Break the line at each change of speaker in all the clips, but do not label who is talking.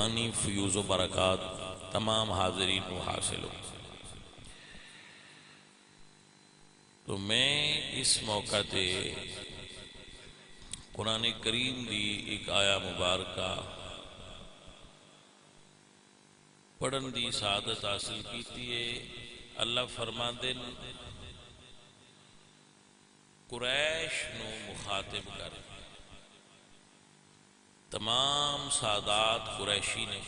روحانی فیوز و برکات تمام حاضرین کو حاصل ہو۔ تو میں اس موقع تے قرآن کریم دی ایک آیا مبارکہ پڑھن دی سعادت حاصل کیتی ہے۔ اللہ فرماندے قریش نو مخاطب کر، تمام سادات قریشی نے،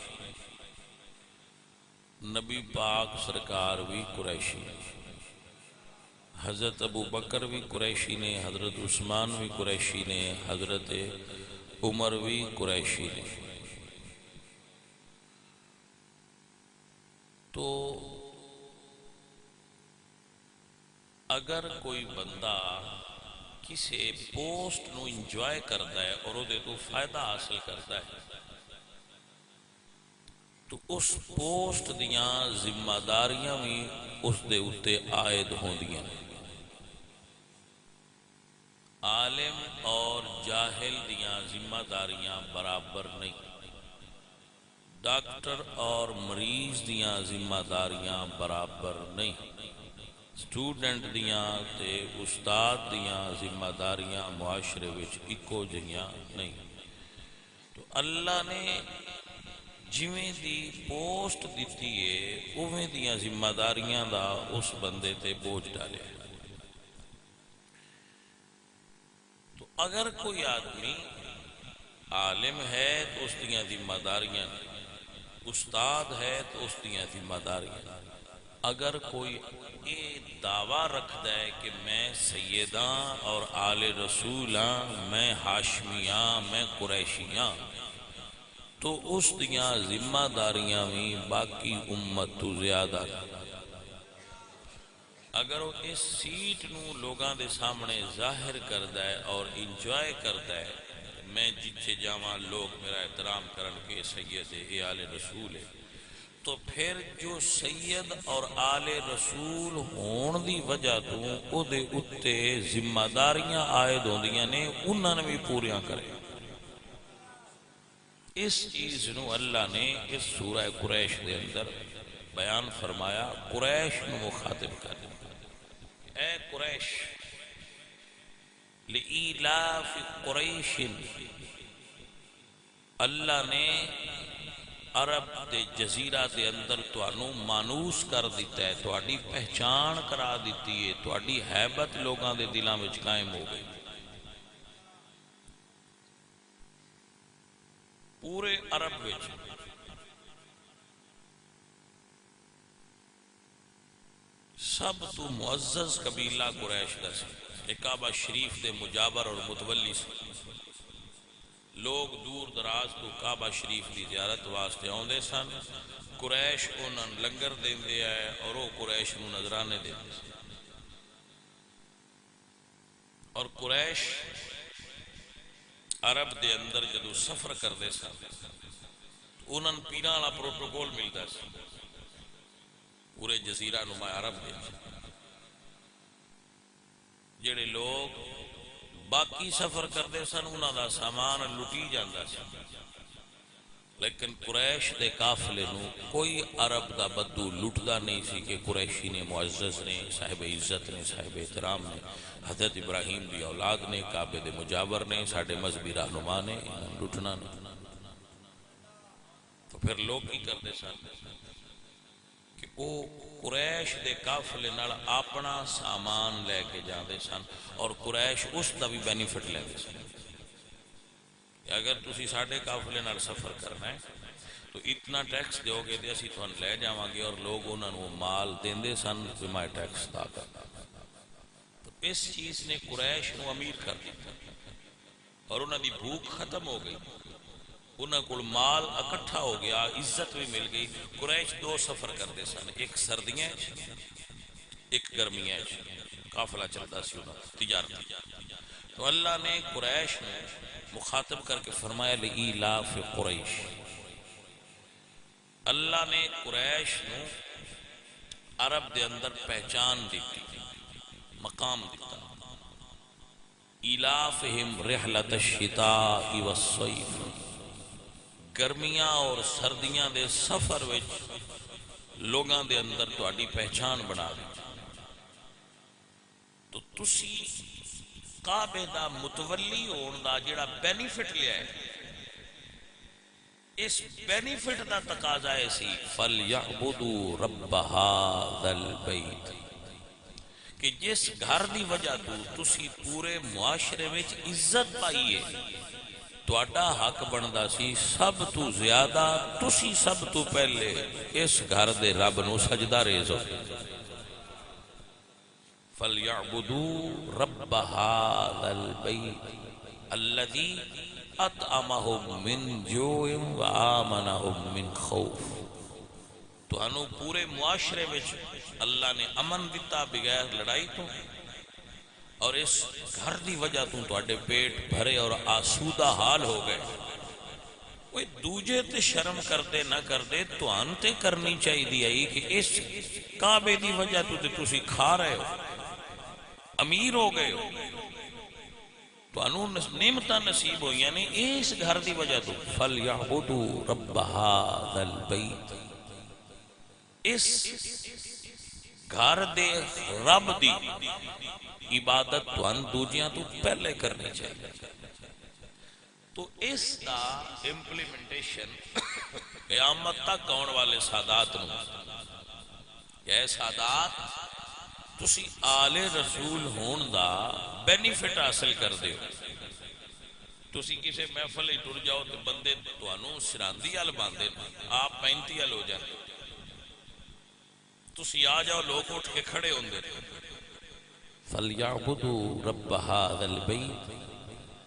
نبی پاک سرکار بھی قریشی نے، حضرت ابو بکر بھی قریشی نے، حضرت عثمان بھی قریشی نے، حضرت عمر بھی قریشی نے۔ تو اگر کوئی بندہ کسی پوسٹ نو انجوائے کرتا ہے اور وہ تو فائدہ حاصل کرتا ہے تو اس پوسٹ دیاں ذمہ داریاں بھی اس دے اتے عائد ہوندیاں۔ عالم اور جاہل دیاں ذمہ داریاں برابر نہیں، ڈاکٹر اور مریض دیاں ذمہ داریاں برابر نہیں، سٹوڈنٹ دیاں تے استاد دیاں ذمہ داریاں معاشرے وچ اکو جہیاں نہیں۔ تو اللہ نے جویں دی پوسٹ دیتی ہے اویں دیاں ذمہ داریاں دا اس بندے تے بوجھ ڈالے۔ تو اگر کوئی آدمی عالم ہے تو اس دیاں ذمہ داریاں، استاد ہے تو اس دیاں ذمہ داریاں، اگر کوئی یہ دعویٰ رکھتا ہے کہ میں سیداں اور آل رسولاں، میں ہاشمیاں، میں قریشیاں، تو اس دیاں ذمہ داریاں بھی باقی امت تو زیادہ۔ اگر وہ اس سیٹ نو لوگاں دے سامنے ظاہر کردا ہے اور انجوائے کردا ہے، میں جتھے جاواں لوگ میرا احترام کرن کے سید اے آل رسول ہے، تو پھر جو سید اور آل رسول ہون دی وجہ تو او دے اتے ذمہ داریاں عائد ہوندیاں نے، انہاں نے بھی پوریاں کرے۔ اس چیز نو اللہ نے اس سورہ قریش دے اندر بیان فرمایا، قریش نو مخاطب کر، اے قریش، لإیلاف قریش، اللہ نے عرب دے جزیرہ دے اندر توانو مانوس کر دیتا ہے، تواڈی پہچان کرا دیتی ہے، تواڈی ہیبت لوگاں دے دلاں وچ قائم ہو گئی۔ پورے عرب وچ سب تو معزز قبیلہ قریش دا سی، کعبہ شریف دے مجاور اور متولی سی۔ لوگ دور دراز تو کعبہ شریف دی زیارت واسطے آوندے سن، قریش انہاں لنگر دیندے آئے اور وہ قریش نو نذرانے دیندے سن۔ اور قریش عرب دے اندر جدو سفر کردے سن انہاں پیراں والا پروٹوکول ملتا سی پورے جزیرہ نما عرب دے۔ جڑے لوگ باقی سفر کردے سن انہاں دا سامان لٹی جاندا سی، لیکن قریش دے قافلے نو کوئی عرب دا بدو لٹدا نہیں سی کہ قریشی نے، معزز نے، صاحب عزت نے، صاحب احترام نے، حضرت ابراہیم دی اولاد نے، کعبے دے مجاور نے، ساڈے مذہبی رہنما نے، لٹنا نہیں۔ تو پھر لوگ کی کردے سن کہ وہ قریش دے قافلے نال اپنا سامان لے کے جاندے سن اور قریش اس دا بھی بینیفٹ لیندے سن کہ اگر تسی ساڈے قافلے نال سفر کرنا ہے تو اتنا ٹیکس دیو گے تے اسی تھانوں لے جاواں گے، اور لوگ انہاں نوں مال دیندے سن کہ میں ٹیکس ادا کرنا۔ تو اس چیز نے قریش نو امیر کر دیا اور انہاں دی بھوک ختم ہو گئی، انہاں کول مال اکٹھا ہو گیا، عزت بھی مل گئی۔ قریش دو سفر کرتے سن، ایک سردیاں ایک گرمیاں، قافلہ چلتا سی انہاں تجارت۔ تو اللہ نے قریش نے مخاطب کر کے فرمایا لإیلاف قریش، اللہ نے قریش نو عرب دے اندر پہچان دیتی، مقام دیتا۔ ایلافہم رحلۃ الشتاء والصیف، گرمیاں اور سردیاں دے سفر وچ لوگاں دے اندر تہاڈی پہچان بنا دی تو تسی کعبے دا متولی ہون دا جڑا بینیفٹ لیا ہے اس بینیفٹ دا تقاضا ہے سی فَلْيَعْبُدُوا رَبَّ هَذَا الْبَيْتِ کہ جس گھر دی وجہ تو تسی پورے معاشرے وچ عزت پائیے تواڈا حق بندا سی سب تو زیادہ تسی سب تو پہلے اس گھر دے رب نو سجدہ ریزو فَلْيَعْبُدُوا رَبَّ هَذَا الْبَيْتِ الَّذِي اطعمہم من جوع وآمنہم من خوف تو انو پورے معاشرے میں اللہ نے امن دیتا بغیر لڑائی تو اور اس گھر دی وجہ تو اڈے پیٹ بھرے اور آسودہ حال ہو گئے کوئی دوجے تے شرم کردے نہ کردے تو انتے کرنی چاہی دی کہ اس کعبے دی وجہ تو تے تسی کھا رہے ہو امیر ہو گئے ہو تو انو نعمتہ نصیب ہو یعنی اس گھر دی وجہ تو فَلْيَعْبُدُوا رَبَّ هَذَا الْبَيْتِ اس گھر دے رب دی عبادت تو ان دوجیاں تو پہلے کرنی چاہیے تو اس دا امپلیمنٹیشن قیامت تک آن والے سادات نو کہ سادات تسی آل رسول ہون دا بینیفٹ حاصل کر دے تسی کسے محفل ہی ٹر جاؤ تو بندے تو انو سراندی آل باندے آپ 35 آل ہو جاتے تسی آ جاؤ لوگ اٹھ کے کھڑے ہوں دے فَلْيَعْبُدُوا رَبَّ هَذَا الْبَيْتِ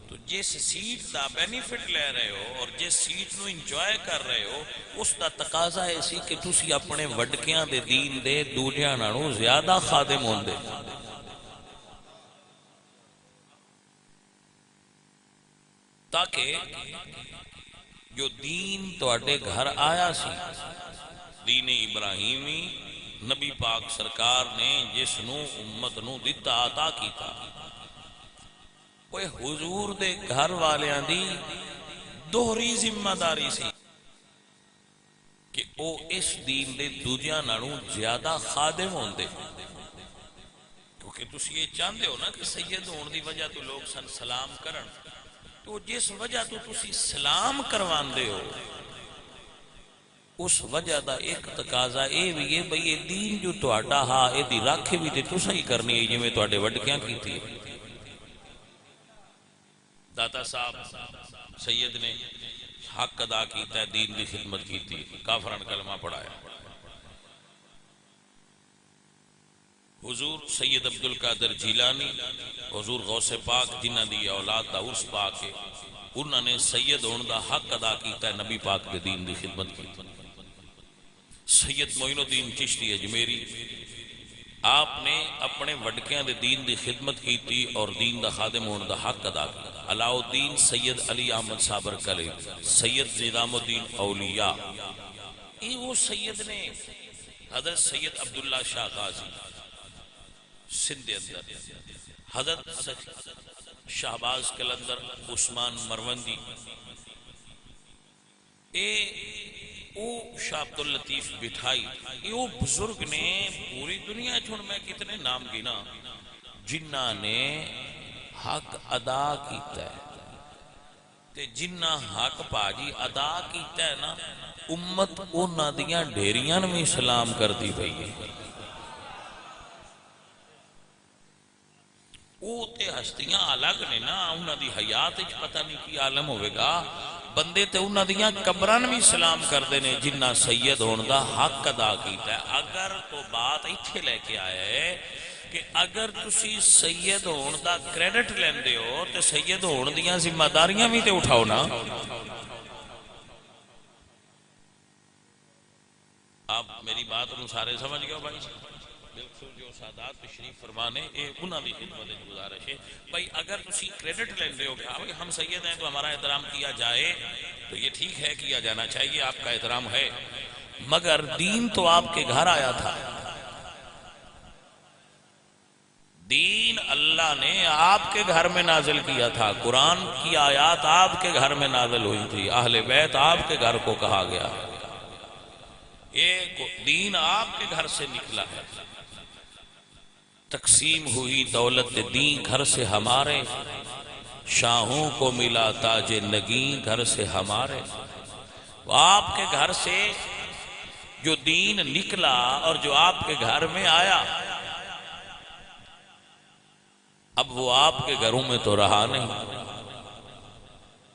تو جس سیٹ دا بینیفٹ لے رہے ہو اور جس سیٹ نو انجوائے کر رہے ہو اس دا تقاضا ایسی کہ تسی اپنے وڈکیاں دے دین دے دوجیاں نانو زیادہ خادم ہوں دے تاکہ جو دین تو اڈے گھر آیا سی دین ابراہیمی نبی پاک سرکار نے جس نو امت نو دیتا عطا کیتا وہ حضور دے گھر والیاں دی دوہری ذمہ داری سی کہ او اس دین دے دوجیاں نالوں زیادہ خادم ہون دے کیونکہ تسی یہ چاہتے ہو نا کہ سید ہون دی وجہ تو لوگ سن سلام کرن تو جس وجہ تو تسی سلام کروان دے ہو اس وجہ دا ایک تقاضا اے بھی ہے بھئی یہ دین جو تہاڈا ہا اے دی راکھے بھی تے تساں ہی کرنی ہے جویں تہاڈے وڈکیاں کیتی ہے داتا صاحب سید نے حق ادا کیتا ہے دین دی خدمت کیتی کافران کلمہ پڑھایا حضور سید عبدالقادر جیلانی حضور غوث پاک جنہ دی اولاد دا عرس پاک ہے انہوں نے سید ہون دا حق ادا کیتا ہے نبی پاک دے دین دی خدمت کی سید معین الدین چشتی اجمیری آپ نے اپنے وڈکیاں دے دین دی خدمت کیتی اور دین دا خادم ہون دا حق ادا کیا علاؤ الدین سید علی احمد صابر کلے سید نظام الدین اولیاء یہ وہ سید نے حضرت سید عبداللہ شاہ غازی سندھ اندر حضرت شہباز کلندر عثمان مروندی او شاہ عبداللطیف بٹھائی یہ بزرگ نے پوری دنیا چھوڑ میں کتنے نام گنا جنہ نے حق ادا کیتا ہے تے جنہ حق پاجی ادا کیتا ہے نا امت اونا دیاں ڈھیریاں میں سلام کر دی بھئی وہ تے ہستیاں الگ نے نا انہاں دی حیات اچ پتہ نہیں کی عالم ہوئے گا بندے تے انہاں دیاں قبران بھی سلام کر دینے جنہ سید ہون دا حق ادا کیتا ہے اگر تو بات ایتھے لے کے آیا ہے کہ اگر تسی سید ہون دا کریڈٹ لیندے ہو تے سید ہون دیاں ذمہ داریاں بھی تے اٹھاؤ نا آپ میری بات انہوں سارے سمجھ گئے ہو بھائی بالکل جو سادات تشریف فرمانے انہاں دی خدمت گزارش ہے بھائی اگر تسی کریڈٹ لیندے ہو کہ ہم سید ہیں تو ہمارا احترام کیا جائے تو یہ ٹھیک ہے کیا جانا چاہیے آپ کا احترام ہے مگر دین تو آپ کے گھر آیا تھا دین اللہ نے آپ کے گھر میں نازل کیا تھا، قرآن کی آیات آپ کے گھر میں نازل ہوئی تھی، اہل بیت آپ کے گھر کو کہا گیا، یہ دین آپ کے گھر سے نکلا ہے۔ تقسیم ہوئی دولت دین گھر سے ہمارے، شاہوں کو ملا تاج نگین گھر سے ہمارے۔ آپ کے گھر سے جو دین نکلا اور جو آپ کے گھر میں آیا، اب وہ آپ کے گھروں میں تو رہا نہیں،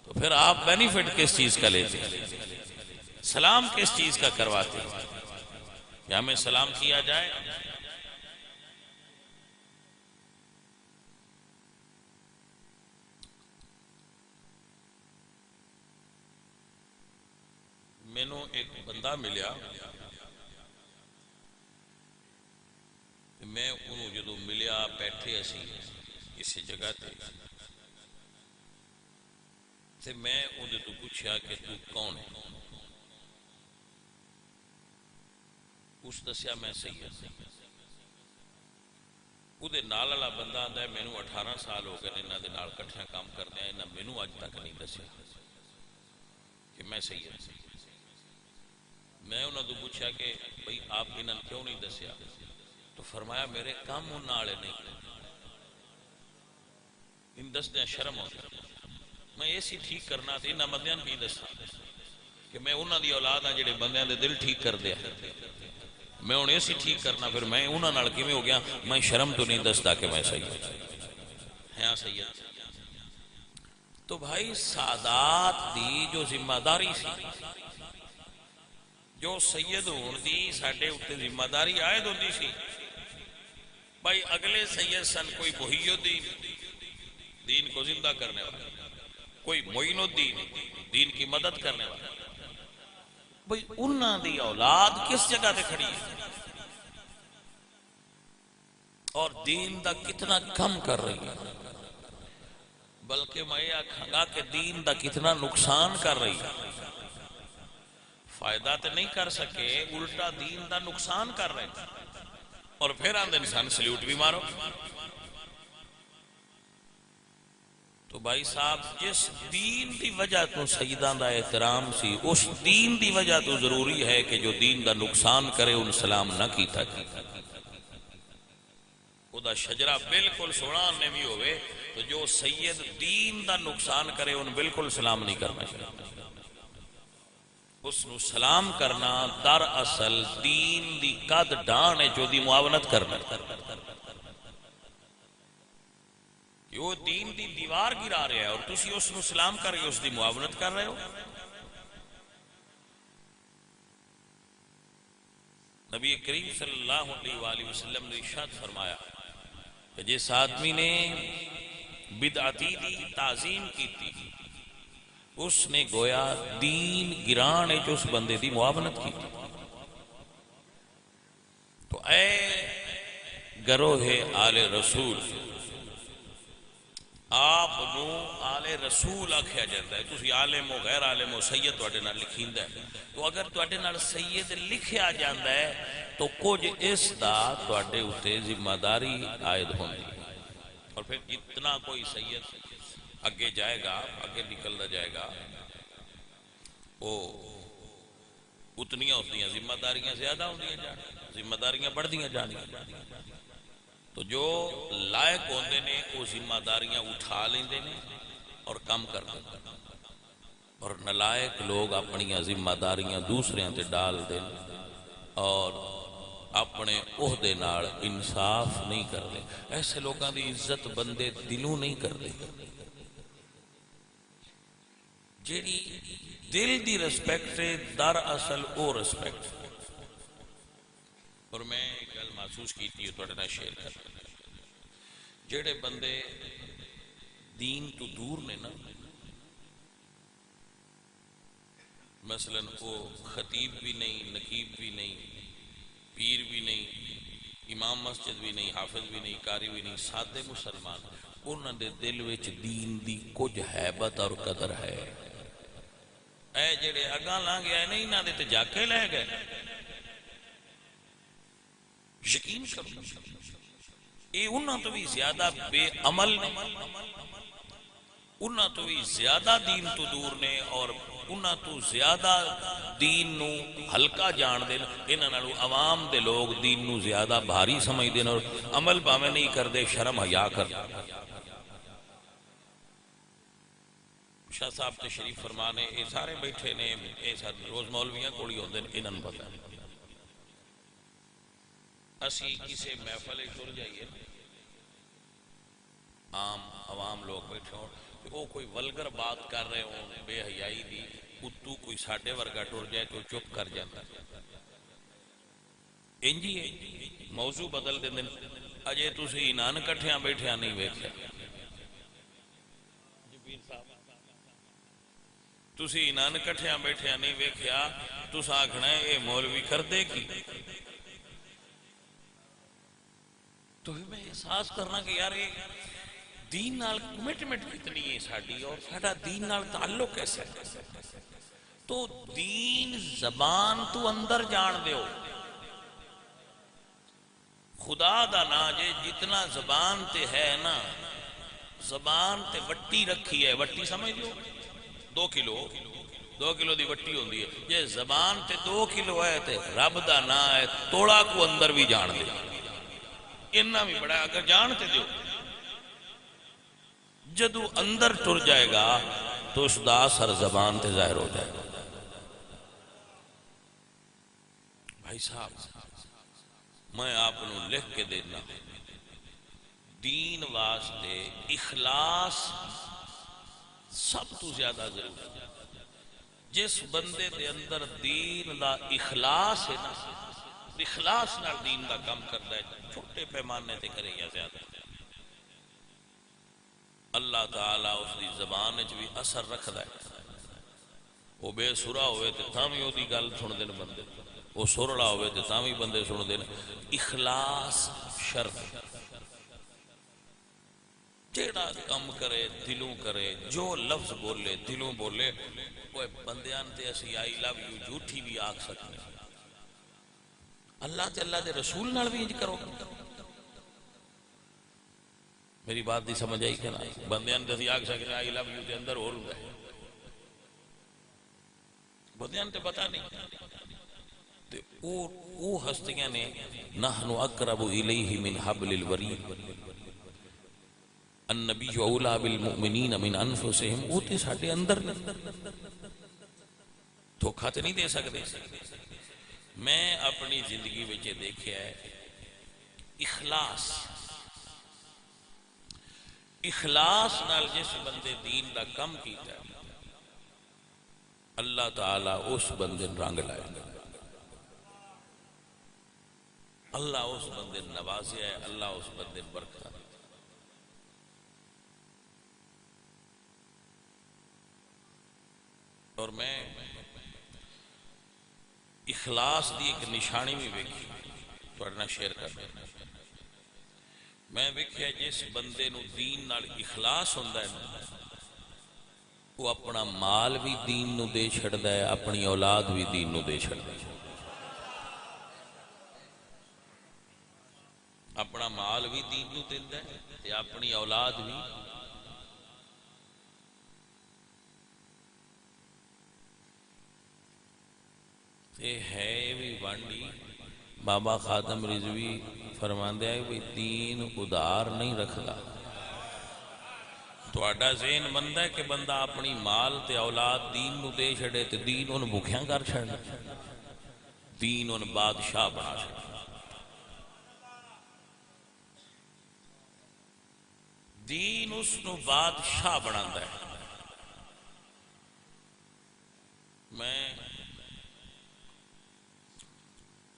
تو پھر آپ بینیفٹ کس چیز کا لیتے، سلام کس چیز کا کرواتے کہ ہمیں سلام کیا جائے؟ مینوں ایک بندہ ملیا، میں انہوں جدو ملیا بیٹھے اسی کسی جگہ تے میں انہوں تو پوچھا کہ تو کون ہے؟ اس دسیا میں سید۔ وہ نال والا بندہ آتا ہے مینوں 18 سال ہو گئے انہاں دے نال کٹھیاں کام کرتے ہیں، انہاں مینوں اج تک نہیں دسیا کہ میں سید۔ میں انہوں تو پوچھا کہ بھئی آپ انہاں کیوں نہیں دسیا؟ تو فرمایا میرے کام انہاں والے نہیں، ان دس دیں شرم ہو گیا، میں ایسی ٹھیک کرنا تھی انہاں بندیاں بھی دسا کہ میں انہاں دی اولاد ہاں جڑے بندیاں دے دل ٹھیک کر دیا، میں انہیں ایسی ٹھیک کرنا، پھر میں انہاں نال کیویں ہو گیا؟ میں شرم تو نہیں دستا کہ میں سید ہاں سید۔ تو بھائی سادات دی جو ذمہ داری سی، جو سید ہون دی ساڈے اوتے ذمہ داری عائد ہوندی سی، بھائی اگلے سید سن کوئی محی الدین دین کو زندہ کرنے والا، کوئی معین الدین دین کی مدد کرنے والا، بھائی انہاں دی اولاد کس جگہ تے کھڑی ہے اور دین دا کتنا کم کر رہی ہے، بلکہ میں یہ آکھاں گا کہ دین دا کتنا نقصان کر رہی ہے۔ فائدہ تے نہیں کر سکے، الٹا دین دا نقصان کر رہے ہیں، اور پھر آندے انسان سلیوٹ بھی مارو۔ تو بھائی صاحب جس دین دی وجہ تو سیدان دا احترام سی، اس دین دی وجہ تو ضروری ہے کہ جو دین دا نقصان کرے ان سلام نہ کیتا جائے۔ او دا شجرہ بالکل سونا نے بھی ہوئے تو جو سید دین دا نقصان کرے ان بالکل سلام نہیں کرنا چاہیے۔ اس نو سلام کرنا در اصل دین دی قد ڈان ہے جو دی معاونت کرنا، کہ وہ دین دی دیوار گرا رہے ہیں اور تسی اس نو سلام کر کے اس دی معاونت کر رہے ہو۔ نبی کریم صلی اللہ علیہ وآلہ وسلم نے ارشاد فرمایا کہ جس آدمی نے بدعتی دی تعظیم کی تھی اس نے گویا دین گران ہے جو اس بندے دی معاونت کی تھی۔ تو اے گروہ آل رسول، آپ نو آل رسول آکھیا جاتا ہے، تسی عالم و غیر عالم و سید توڑے نال لکھیندہ ہے، تو اگر توڑے نال سید لکھیا جاندہ ہے تو کچھ اس دا توڑے اتے ذمہ داری عائد ہوندی، اور پھر جتنا کوئی سید اگے جائے گا، اگے نکلتا جائے گا، وہ اتنیاں ہوتی ہیں ذمہ داریاں زیادہ ہوندی جان، ذمہ داریاں بڑھ دیاں جانی۔ تو جو لائق ہوندے نے وہ ذمہ داریاں اٹھا لیندے نے اور کم کر دیندے، اور نلائق لوگ اپنی ذمہ داریاں دوسرے تے ڈال دیں اور اپنے عہدے نال انصاف نہیں کرتے۔ ایسے لوگاں دی عزت بندے دلوں نہیں کرتے، جیڑی دل دی رسپیکٹ در اصل او رسپیکٹ۔ اور میں ایک گل محسوس کی تھی تو اٹھنا شیئر کرتا، جیڑے بندے دین تو دور نے نا، مثلا وہ خطیب بھی نہیں، نقیب بھی نہیں، پیر بھی نہیں، امام مسجد بھی نہیں، حافظ بھی نہیں، قاری بھی نہیں، سادے مسلمان، انہاں دے دل وچ دین دی کچھ حیبت اور قدر ہے۔ اے جڑے اگاں لانگ گئے نہیں انہاں دے تے جاکے لے گئے، یقین کرو یہ انہاں تو بھی زیادہ بے عمل نے، انہاں تو بھی زیادہ دین تو دور نے، اور انہاں تو زیادہ دین نو ہلکا جان دے، انہاں نالو عوام دے لوگ دین نو زیادہ بھاری سمجھ دے اور عمل پاویں نہیں کر دے، شرم حیا کر۔ شاہ صاحب تشریف فرمانے، اے سارے بیٹھے نے، اے سارے روز مولویاں کولی ہوندے نے، انہاں نوں پتہ ہے۔ اسی کسے محفل ٹر جائیے، عام عوام لوگ بیٹھے ہوں، وہ کوئی ولگر بات کر رہے ہوں بے حیائی دی، اتو کوئی ساڈے ورگا ٹر جائے تو چپ کر جاتا، انجی ہے موضوع بدل دے دن۔ اجے تسی انہاں کٹھیاں بیٹھیاں نہیں ویکھیا، تسی انہاں کٹھیاں بیٹھیاں نہیں ویکھیا، تس آکھنا ہے اے مولوی کر دے کی؟ تو میں احساس کرنا کہ یار دین نال کمٹمنٹ کتنی ہے ساڈی، اور ساڈا دین نال تعلق کیسا ہے؟ تو دین زبان تو اندر جان دیو، خدا دا نا جے جتنا زبان تے ہے نا، زبان تے وٹی رکھی ہے، وٹی سمجھ لو 2 کلو دی وٹی ہوندی ہے، جے زبان تے 2 کلو ہے تے رب دا نا ہے توڑا کو اندر بھی جان دے، انہاں بھی بڑا اگر جانتے دیو، جدو اندر ٹر جائے گا تو اس دا اثر زبان تے ظاہر ہو جائے گا۔ بھائی صاحب میں آپ کو لکھ کے دینا، دین واسطے اخلاص سب تو زیادہ ضروری ہے۔ جس بندے دے اندر دین دا اخلاص ہے نا، اخلاص نال دین دا کام کرتا ہے، چھوٹے پیمانے تے کرے یا زیادہ، اللہ تعالیٰ اس دی زبان وچ بھی اثر رکھدا ہے۔ وہ بے سرا ہوئے تے تاں وی اودی گل سن دین بندے، وہ سرڑا ہوئے تے تاں وی بندے سن دین۔ اخلاص شرط، جیڑا کم کرے دلوں کرے، جو لفظ بولے دلوں بولے، وہ بندیاں تے اسی آئی لو یو جھوٹی بھی آکھ سکتے، اللہ تے اللہ دے رسول نال بھی انج کرو۔ میری بات دی سمجھ آئی کہ نا؟ بندیاں تے اسی آکھ سکتے آئی لو یو تے اندر اور ہوندا ہے، بندیاں تے پتہ نہیں، تے او ہستیاں نے نحن اقرب الیہ من حبل الورید، النبی اولا بالمؤمنین من انفسہم، وہ تے ساڈے اندر نے، دھوکھا تے نہیں دے سکتے۔ میں اپنی زندگی وچ دیکھیا ہے اخلاص، اخلاص نال جس بندے دین دا کم کیتا ہے، اللہ تعالیٰ اس بندے رنگ لائے گا، اللہ اس بندے نوازیا ہے، اللہ اس بندے برکت۔ اور میں اخلاص دی ایک نشانی بھی ویکھی، تھوڑا شیئر کرنا، میں ویکھیا جس بندے نو دین نال اخلاص ہوندا ہے نا، وہ اپنا مال بھی دین نو دے چھڑدا ہے، اپنی اولاد بھی دین نو دے چھڑدا ہے، اپنا مال بھی دین نو دیندا ہے تے اپنی اولاد بھی۔ تے ہے بھی وانڈی، بابا خاتم رضوی فرماندے ہیں کہ دین ادار نہیں رکھدا، تہاڈا ذہن بندا ہے کہ بندہ اپنی مال تے اولاد دین نو دے چھڑے تے دین ان بھکھیاں کر چھڑنا، دین ان بادشاہ بنا چھڑنا، دین اس نو بادشاہ بناندا ہے۔ میں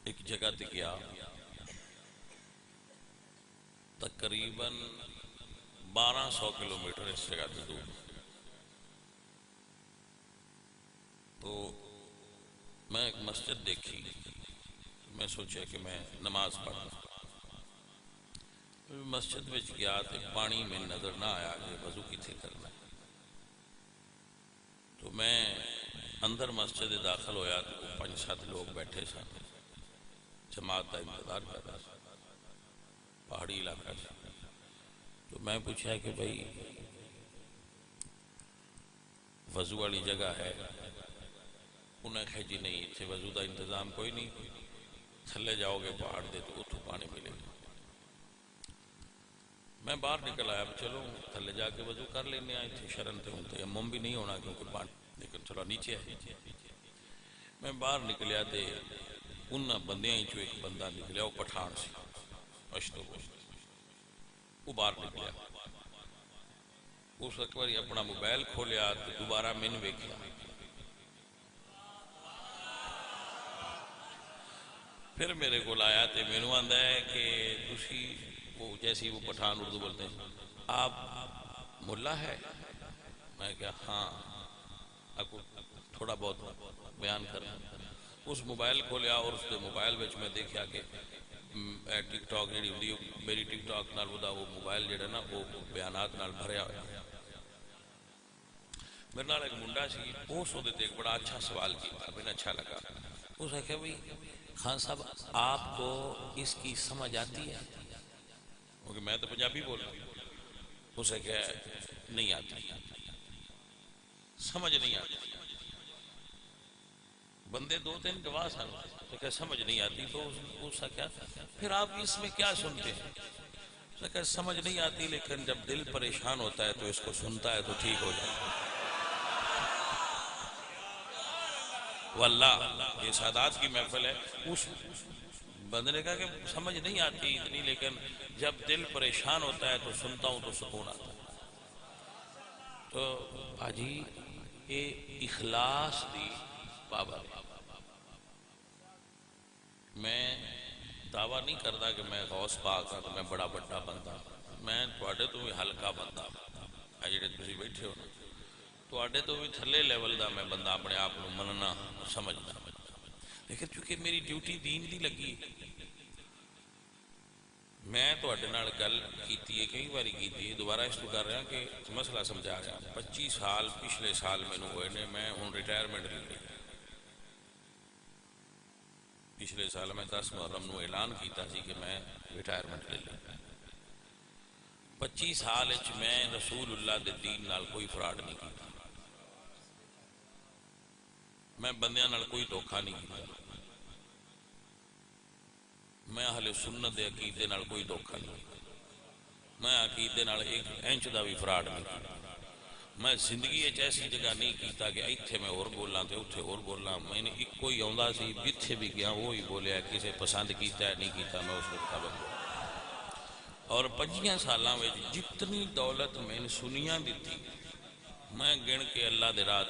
ایک جگہ تے گیا، تقریباً 1200 کلومیٹر اس جگہ تے دور، تو میں ایک مسجد دیکھی، میں سوچا کہ میں نماز پڑھا، مسجد وچ گیا تے پانی میں نظر نہ آیا کہ وضو کتھے کرنا، تو میں اندر مسجد داخل ہویا تو 5-7 لوگ بیٹھے سن، جماعت کا انتظار کر رہا تھا، پہاڑی علاقہ سے. تو میں پوچھا کہ بھائی وضو والی جگہ ہے؟ انہیں کہا جی نہیں اتنے وضو کا انتظام کوئی نہیں، تھلے جاؤ گے پہاڑ دے تو اتوں پانی ملے گا. میں باہر نکل آیا، چلو تھلے جا کے وضو کر لینے، اتنے شرن تے ہوں تیمم بھی نہیں ہونا کیونکہ پانی، لیکن چلو نیچے ہے. میں باہر نکلیا تے انہاں بندیاں چو ایک بندہ نکلیا، وہ پٹھان سی اشتو وہ باہر نکلیا. اس وقت اپنا موبائل کھولیا تو دوبارہ میں نے ویکھیا. پھر میرے کو آیا تو مینو آندا ہے کہ تسی وہ جیسی وہ پٹھان اردو بولتے ہیں، آپ ملا ہے؟ میں کہا ہاں آپ کو تھوڑا بہت بیان کرنا. اس موبائل کھولیا اور اس موبائل وچ میں دیکھا کہ ٹک ٹاک جی ہوندی میری ٹک ٹاک نال وہ موبائل جہاں نا وہ بیانات نال بھریا ہوا. میرے نال ایک منڈا سی، اس وہ ایک بڑا اچھا سوال کیا، مجھے اچھا لگا. اس نے کہا بھائی خان صاحب آپ کو اس کی سمجھ آتی ہے؟ کیونکہ میں تو پنجابی بول رہا ہوں. اس نے کہا نہیں آتی، سمجھ نہیں آتی. بندے دو تین گواہ سن، کہ سمجھ نہیں آتی. تو اس نے کہا پھر آپ اس میں کیا سنتے ہیں؟ اس نے کہا سمجھ نہیں آتی لیکن جب دل پریشان ہوتا ہے تو اس کو سنتا ہے تو ٹھیک ہو جاتا ہے. واللہ یہ سادات کی محفل ہے. اس بندے نے کہا کہ سمجھ نہیں آتی اتنی لیکن جب دل پریشان ہوتا ہے تو سنتا ہوں تو سکون آتا ہے. تو باجی یہ اخلاص دی پابندی. میں دعویٰ نہیں کرتا کہ میں غوث پاک ہاں تو میں بڑا بڑا بندہ، میں تواڈے تو بھی ہلکا بندہ. جڑے تسی بیٹھے ہو تواڈے تو بھی تھلے لیول دا میں بندہ اپنے آپ کو مننا سمجھنا. لیکن چونکہ میری ڈیوٹی دین دی لگی، میں تواڈے نال گل کیتی ہے کئی باری کیتی ہے، دوبارہ اس کو کر رہا کہ مسئلہ سمجھا رہا. 25 سال پچھلے سال مینوں ہوئے نے، میں ہوں ریٹائرمنٹ لے لی. پچھلے سال میں 10 محرم نو اعلان کیتا سی کہ میں ریٹائرمنٹ لے لی. 25 سال میں رسول اللہ دے دین نال کوئی فراڈ نہیں کیتا، میں بندیاں نال کوئی دھوکھا نہیں کیتا، میں اہل سنت دے عقیدے نال کوئی دھوکھا نہیں کیتا، میں عقیدے نال ایک انچ دا بھی فراڈ نہیں کیتا. میں زندگی ایسی جگہ نہیں کیتا کہ ایتھے میں اور بولاں تے اوتھے اور بولاں. میں نے ایک کوئی آندا سی جتھے بھی گیا وہی بولیا، کسے پسند کیتا ہے نہیں کیتا میں اس وقت بول. اور 25 سالاں وچ جتنی دولت میں نے سنیاں دیتی میں گن کے اللہ دے راہ